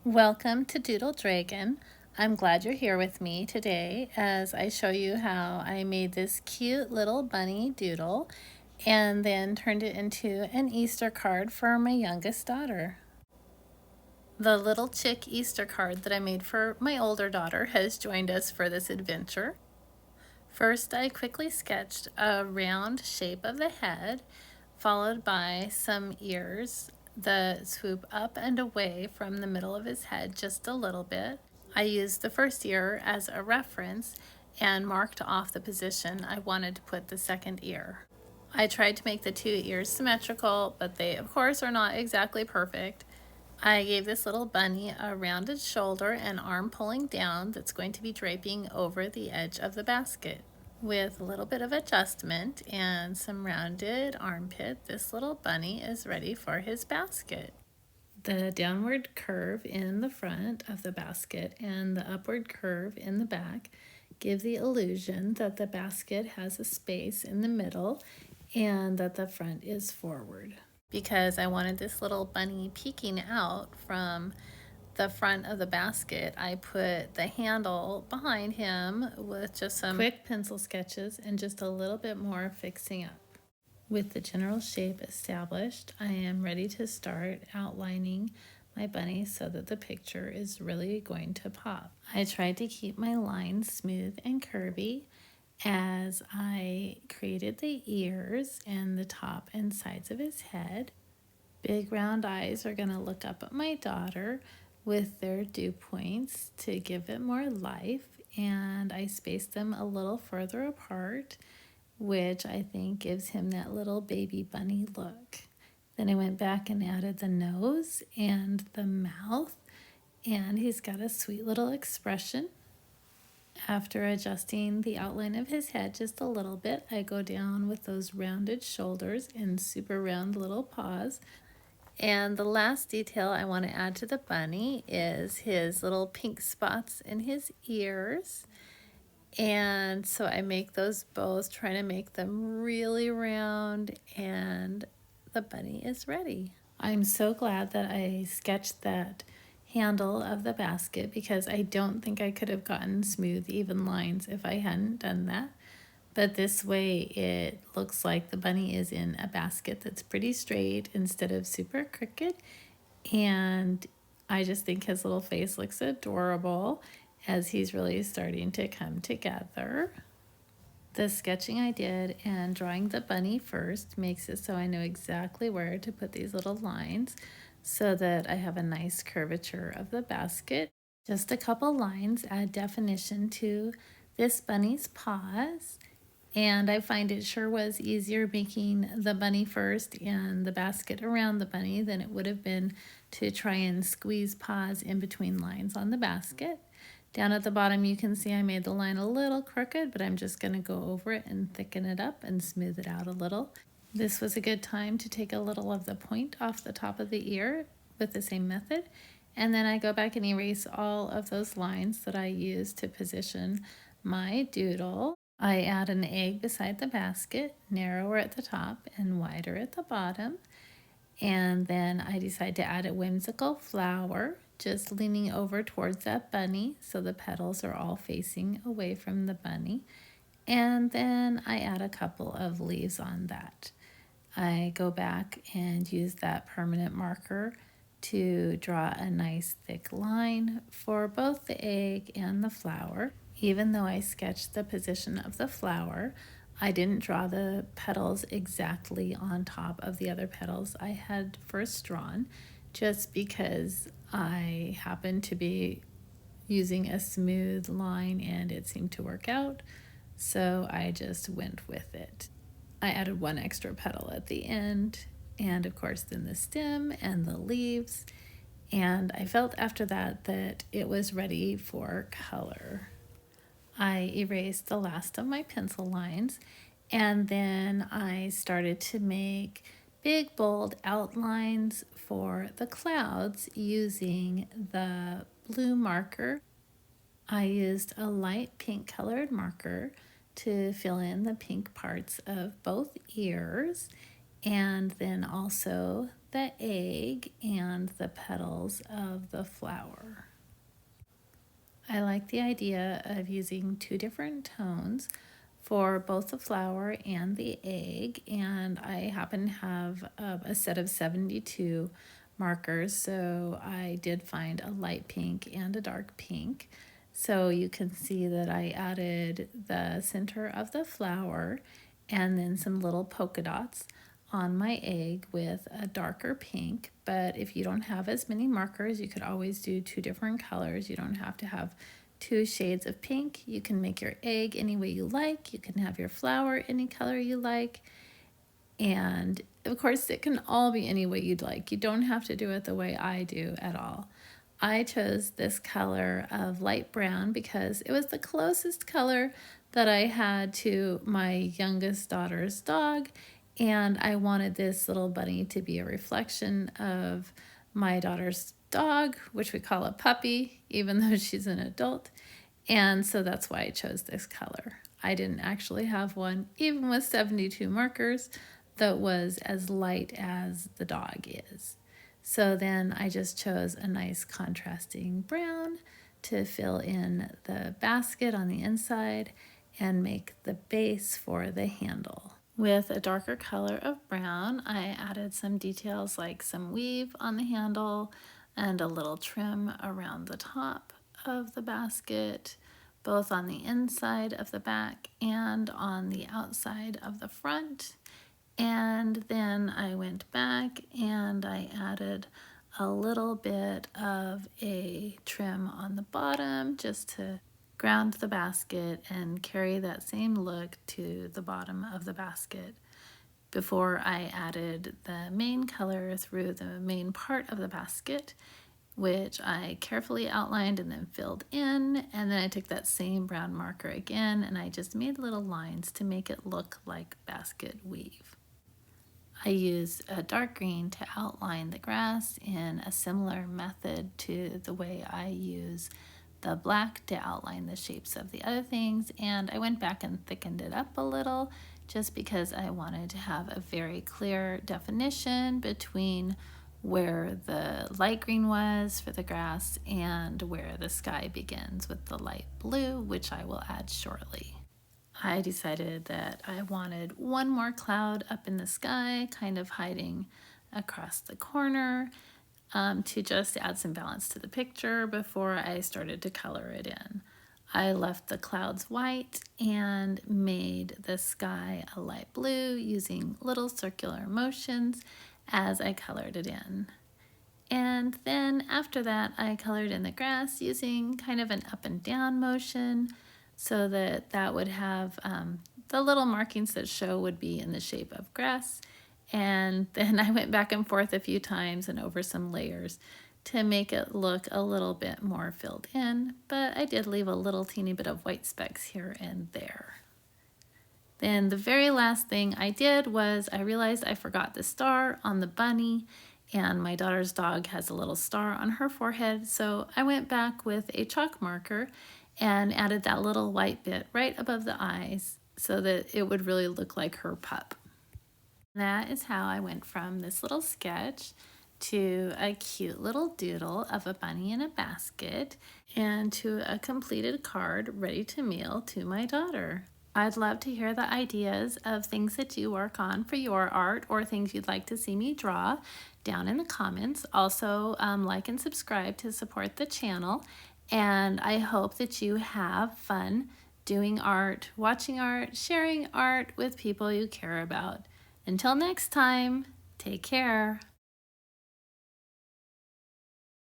Welcome to Doodle Dragon. I'm glad you're here with me today as I show you how I made this cute little bunny doodle and then turned it into an Easter card for my youngest daughter. The little chick Easter card that I made for my older daughter has joined us for this adventure. First, I quickly sketched a round shape of the head, followed by some ears that swoop up and away from the middle of his head just a little bit. I used the first ear as a reference and marked off the position I wanted to put the second ear. I tried to make the two ears symmetrical, but they of course are not exactly perfect. I gave this little bunny a rounded shoulder and arm pulling down that's going to be draping over the edge of the basket. With a little bit of adjustment and some rounded armpit, this little bunny is ready for his basket. The downward curve in the front of the basket and the upward curve in the back give the illusion that the basket has a space in the middle and that the front is forward. Because I wanted this little bunny peeking out from the front of the basket, I put the handle behind him with just some quick pencil sketches and just a little bit more fixing up. With the general shape established, I am ready to start outlining my bunny so that the picture is really going to pop. I tried to keep my lines smooth and curvy as I created the ears and the top and sides of his head. Big round eyes are going to look up at my daughter with their dew points to give it more life, and I spaced them a little further apart, which I think gives him that little baby bunny look. Then I went back and added the nose and the mouth, and he's got a sweet little expression. After adjusting the outline of his head just a little bit, I go down with those rounded shoulders and super round little paws. And the last detail I want to add to the bunny is his little pink spots in his ears. And so I make those both, trying to make them really round, and the bunny is ready. I'm so glad that I sketched that handle of the basket because I don't think I could have gotten smooth, even lines if I hadn't done that. But this way it looks like the bunny is in a basket that's pretty straight instead of super crooked. And I just think his little face looks adorable as he's really starting to come together. The sketching I did and drawing the bunny first makes it so I know exactly where to put these little lines so that I have a nice curvature of the basket. Just a couple lines add definition to this bunny's paws. And I find it sure was easier making the bunny first and the basket around the bunny than it would have been to try and squeeze paws in between lines on the basket. Down at the bottom you can see I made the line a little crooked, but I'm just going to go over it and thicken it up and smooth it out a little. This was a good time to take a little of the point off the top of the ear with the same method. And then I go back and erase all of those lines that I used to position my doodle. I add an egg beside the basket, narrower at the top and wider at the bottom. And then I decide to add a whimsical flower, just leaning over towards that bunny so the petals are all facing away from the bunny. And then I add a couple of leaves on that. I go back and use that permanent marker to draw a nice thick line for both the egg and the flower. Even though I sketched the position of the flower, I didn't draw the petals exactly on top of the other petals I had first drawn, just because I happened to be using a smooth line and it seemed to work out, so I just went with it. I added one extra petal at the end, and of course then the stem and the leaves, and I felt after that that it was ready for color. I erased the last of my pencil lines, and then I started to make big bold outlines for the clouds using the blue marker. I used a light pink colored marker to fill in the pink parts of both ears, and then also the egg and the petals of the flower. I like the idea of using two different tones for both the flower and the egg, and I happen to have a set of 72 markers, so I did find a light pink and a dark pink. So you can see that I added the center of the flower and then some little polka dots on my egg with a darker pink. But if you don't have as many markers, you could always do two different colors. You don't have to have two shades of pink. You can make your egg any way you like. You can have your flower any color you like. And of course, it can all be any way you'd like. You don't have to do it the way I do at all. I chose this color of light brown because it was the closest color that I had to my youngest daughter's dog, and I wanted this little bunny to be a reflection of my daughter's dog, which we call a puppy, even though she's an adult. And so that's why I chose this color. I didn't actually have one, even with 72 markers, that was as light as the dog is. So then I just chose a nice contrasting brown to fill in the basket on the inside and make the base for the handle. With a darker color of brown, I added some details like some weave on the handle and a little trim around the top of the basket, both on the inside of the back and on the outside of the front. And then I went back and I added a little bit of a trim on the bottom just to ground the basket and carry that same look to the bottom of the basket before I added the main color through the main part of the basket, which I carefully outlined and then filled in. And then I took that same brown marker again and I just made little lines to make it look like basket weave. I used a dark green to outline the grass in a similar method to the way I use the black to outline the shapes of the other things, and I went back and thickened it up a little just because I wanted to have a very clear definition between where the light green was for the grass and where the sky begins with the light blue, which I will add shortly. I decided that I wanted one more cloud up in the sky, kind of hiding across the corner, to just add some balance to the picture before I started to color it in. I left the clouds white and made the sky a light blue using little circular motions as I colored it in. And then after that, I colored in the grass using kind of an up and down motion so that that would have the little markings that show would be in the shape of grass. And then I went back and forth a few times and over some layers to make it look a little bit more filled in, but I did leave a little teeny bit of white specks here and there. Then the very last thing I did was I realized I forgot the star on the bunny, and my daughter's dog has a little star on her forehead, so I went back with a chalk marker and added that little white bit right above the eyes so that it would really look like her pup. That is how I went from this little sketch to a cute little doodle of a bunny in a basket and to a completed card ready to mail to my daughter. I'd love to hear the ideas of things that you work on for your art or things you'd like to see me draw down in the comments. Also, like and subscribe to support the channel. And I hope that you have fun doing art, watching art, sharing art with people you care about. Until next time, take care.